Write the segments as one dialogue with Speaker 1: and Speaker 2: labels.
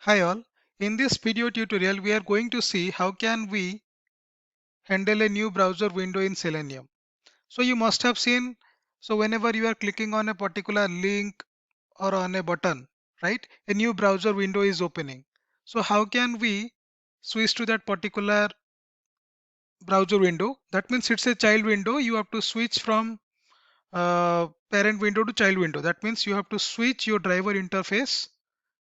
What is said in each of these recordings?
Speaker 1: Hi all, in this video tutorial we are going to see how can we handle a new browser window in Selenium. So you must have seen, so whenever you are clicking on a particular link or on a button, right, a new browser window is opening. So how can we switch to that particular browser window? That means it's a child window. You have to switch from parent window to child window. That means you have to switch your driver interface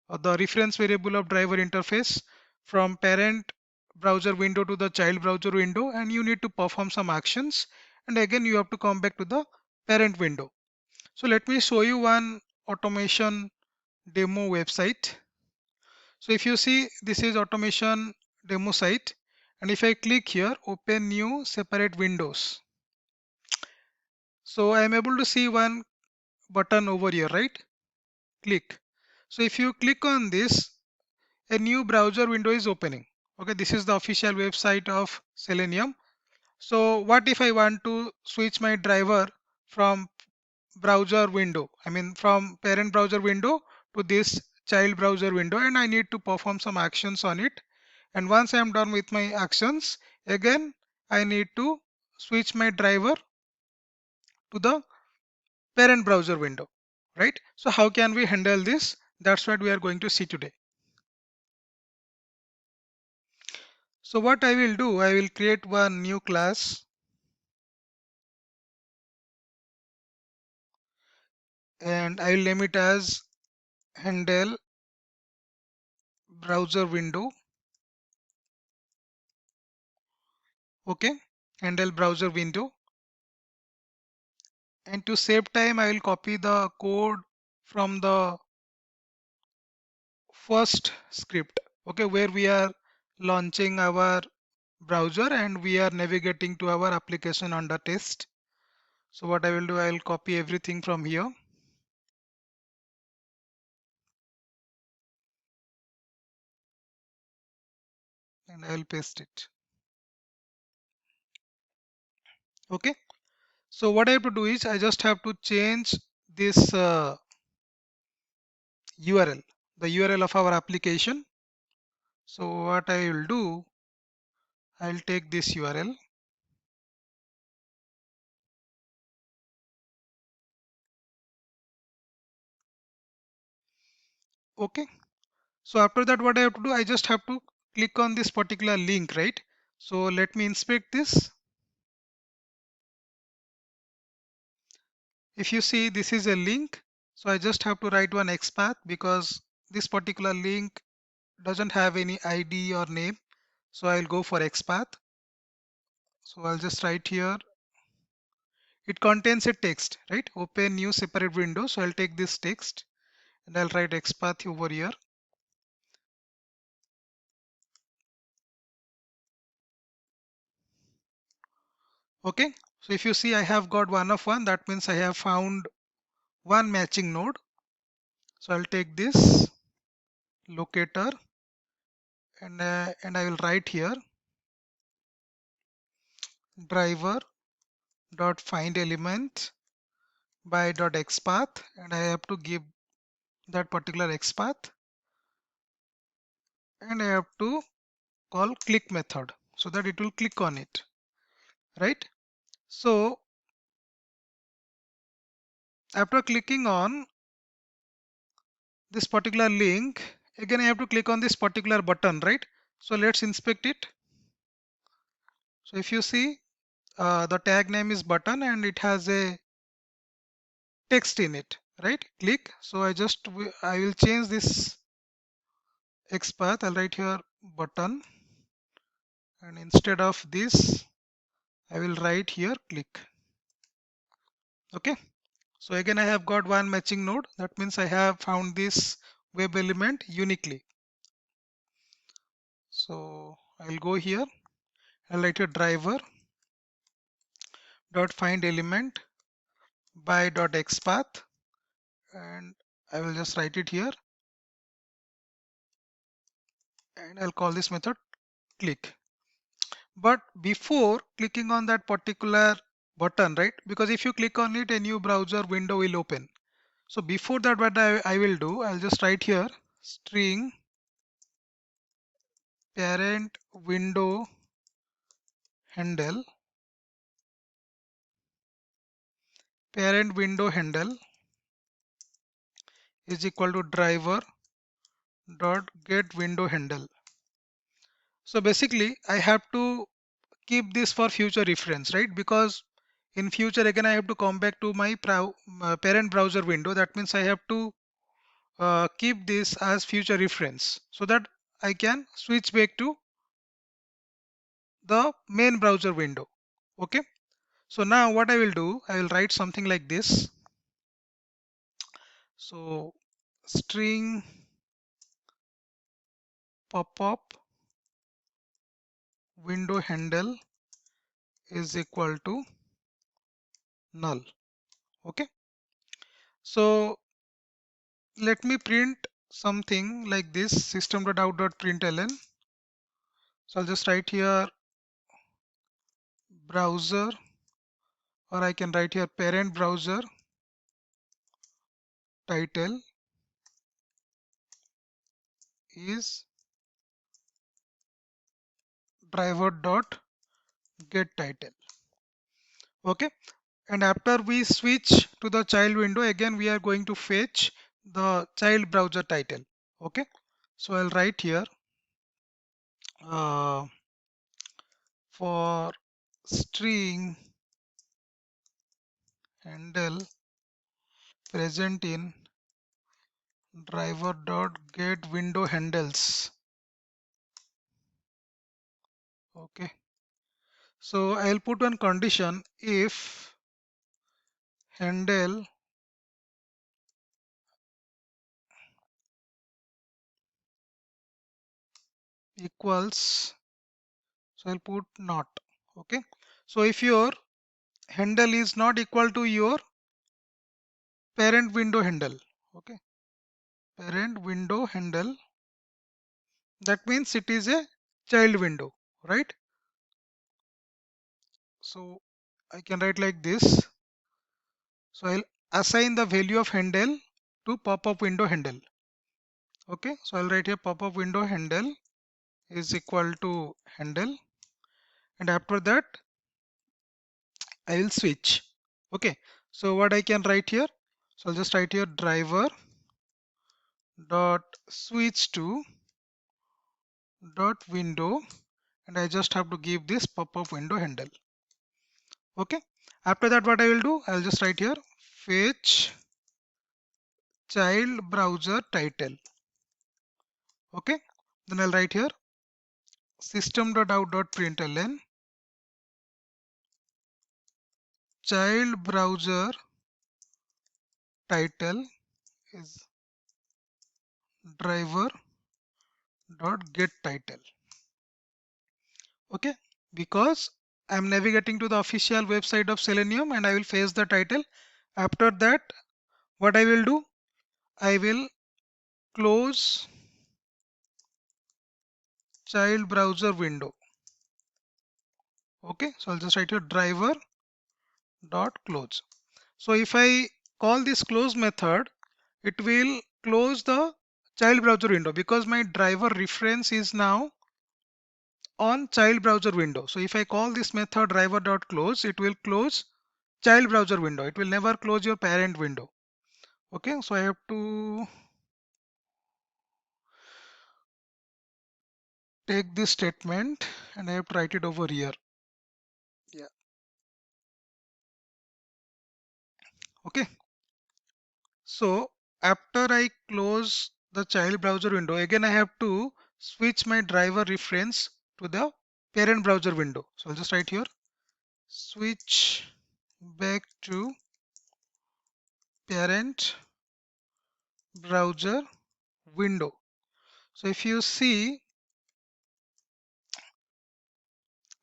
Speaker 1: or the reference variable of driver interface from parent browser window to the child browser window, and you need to perform some actions, and again you have to come back to the parent window. So let me show you one automation demo website. So if you see, this is automation demo site, and if I click here, open new separate windows, so I am able to see one button over here, right? Click. So if you click on this, a new browser window is opening. Okay, this is the official website of Selenium. So what if I want to switch my driver from browser window, I mean from parent browser window to this child browser window, and I need to perform some actions on it. And once I am done with my actions, again I need to switch my driver to the parent browser window, right? So how can we handle this? That's what we are going to see today. So what I will do, I will create one new class, and I will name it as handle browser window. Okay, handle browser window. And to save time, I will copy the code from the first script, okay, where we are launching our browser and we are navigating to our application under test. So what I will do, I will copy everything from here and I will paste it. Okay, so what I have to do is I just have to change this URL, the URL of our application. So what I will do, I'll take this URL. Okay, so after that what I have to do, I just have to click on this particular link, right? So let me inspect this. If you see, this is a link, so I just have to write one XPath because this particular link doesn't have any ID or name, so I'll go for XPath. So I'll just write here, it contains a text, right? Open new separate window, so I'll take this text and I'll write XPath over here. Okay, so if you see, I have got one of one, that means I have found one matching node. So I'll take this locator and I will write here driver dot find element by dot XPath, and I have to give that particular XPath, and I have to call click method so that it will click on it, right? So after clicking on this particular link, again I have to click on this particular button, right? So let's inspect it. So if you see, the tag name is button and it has a text in it, right? Click. So I will change this XPath. I'll write here button, and instead of this I will write here click. Okay, so again I have got one matching node. That means I have found this web element uniquely. So I'll go here, I'll write a driver dot find element by dot XPath, and I will just write it here, and I'll call this method click. But before clicking on that particular button, right, because if you click on it, a new browser window will open. So before that, what I will do, I'll just write here string parent window handle is equal to driver dot get window handle. So basically I have to keep this for future reference, right? Because in future again I have to come back to my parent browser window. That means I have to keep this as future reference so that I can switch back to the main browser window. Okay, so now what I will do, I will write something like this. So string pop-up window handle is equal to null. Okay, so let me print something like this, system.out.println. So I'll just write here browser, or I can write here parent browser title is driver dot get title. Okay, and after we switch to the child window, again we are going to fetch the child browser title. Okay, so I'll write here uh, for string handle present in driver dot get window handles. Okay, so I'll put one condition: if handle equals, so I'll put not. Okay, so if your handle is not equal to your parent window handle, okay, parent window handle, that means it is a child window, right? So I can write like this. So I'll assign the value of handle to pop-up window handle. Okay, so I'll write here pop-up window handle is equal to handle, and after that I will switch. Okay, so what I can write here, so I'll just write here driver dot switch to dot window, and I just have to give this pop-up window handle. Okay, after that what I will do, I'll just write here fetch child browser title. Okay, then I'll write here system.out.println child browser title is driver dot get title. Okay, because I'm navigating to the official website of Selenium and I will fetch the title. After that what I will do, I will close child browser window. Okay, so I'll just write here driver dot close. So if I call this close method, it will close the child browser window because my driver reference is now on child browser window. So if I call this method driver.close, it will close child browser window. It will never close your parent window. Okay, so I have to take this statement and I have to write it over here. Yeah. Okay. So after I close the child browser window, again I have to switch my driver reference to the parent browser window. So I'll just write here switch back to parent browser window. So if you see,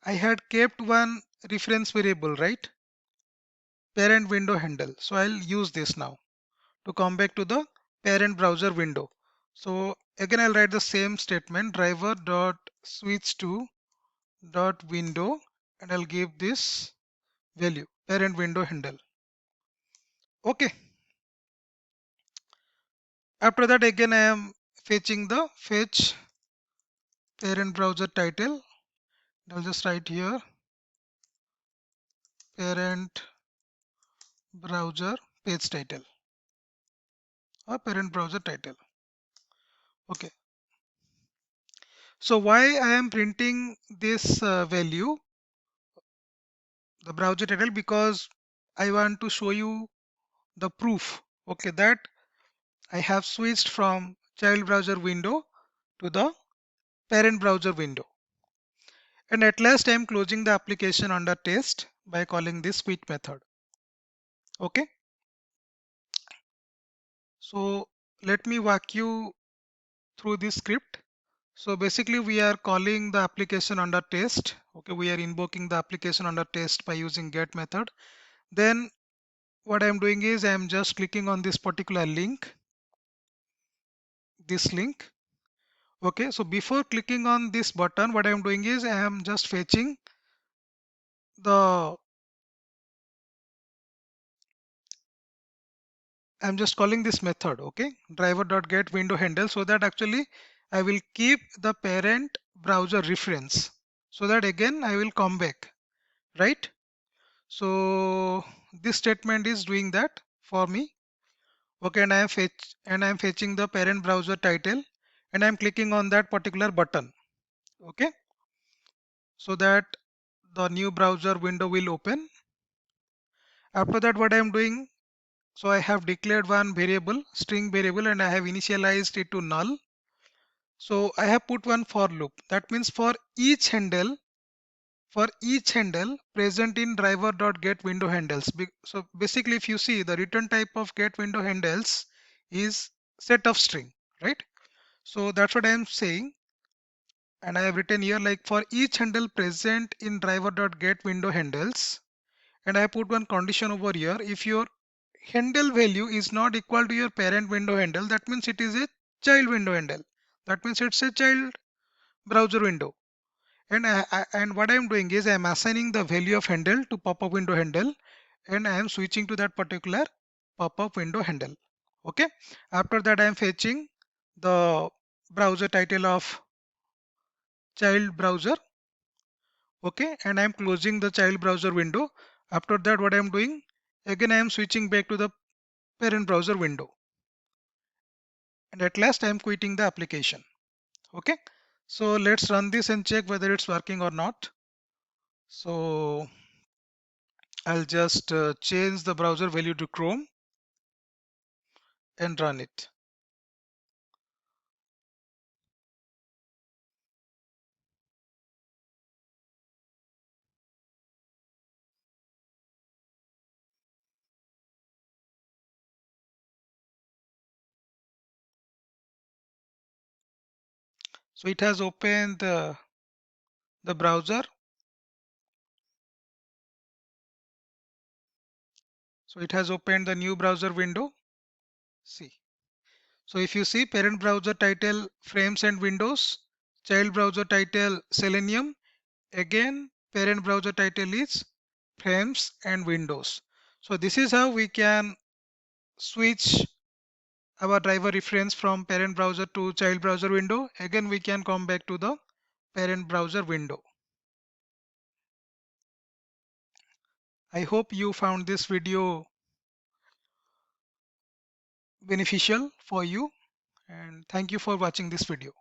Speaker 1: I had kept one reference variable, right? Parent window handle. So I'll use this now to come back to the parent browser window. So again, I'll write the same statement driver dot switch to dot window, and I'll give this value parent window handle. Okay. After that, again, I am fetching the fetch parent browser title. I'll just write here parent browser page title or parent browser title. Okay. So why I am printing this value, the browser title, because I want to show you the proof, okay, that I have switched from child browser window to the parent browser window. And at last I am closing the application under test by calling this quit method. Okay. So let me walk you through this script. So basically we are calling the application under test. Okay, we are invoking the application under test by using get method. Then what I am doing is I am just clicking on this particular link, this link. Okay, so before clicking on this button, what I am doing is I am just fetching the, I'm just calling this method, okay, driver.get window handle, so that actually I will keep the parent browser reference, so that again I will come back, right? So this statement is doing that for me. Okay, and I am fetching the parent browser title, and I am clicking on that particular button. Okay, so that the new browser window will open. After that, what I am doing, so I have declared one variable, string variable, and I have initialized it to null. So I have put one for loop. That means for each handle present in driver.get window handles. So basically, if you see, the return type of get window handles is set of string, right? So that's what I am saying. And I have written here, like, for each handle present in driver.get window handles, and I put one condition over here. If your handle value is not equal to your parent window handle, that means it is a child window handle. That means it's a child browser window. And and what I am doing is I am assigning the value of handle to pop-up window handle, and I am switching to that particular pop-up window handle. Okay. After that, I am fetching the browser title of child browser. Okay, and I am closing the child browser window. After that, what I am doing, again I am switching back to the parent browser window, and at last I am quitting the application. Okay, so let's run this and check whether it's working or not. So I'll just change the browser value to Chrome and run it. So it has opened the browser. So it has opened the new browser window. See. So if you see, parent browser title frames and windows, child browser title Selenium, again parent browser title is frames and windows. So this is how we can switch our driver reference from parent browser to child browser window. Again we can come back to the parent browser window. I hope you found this video beneficial for you, and thank you for watching this video.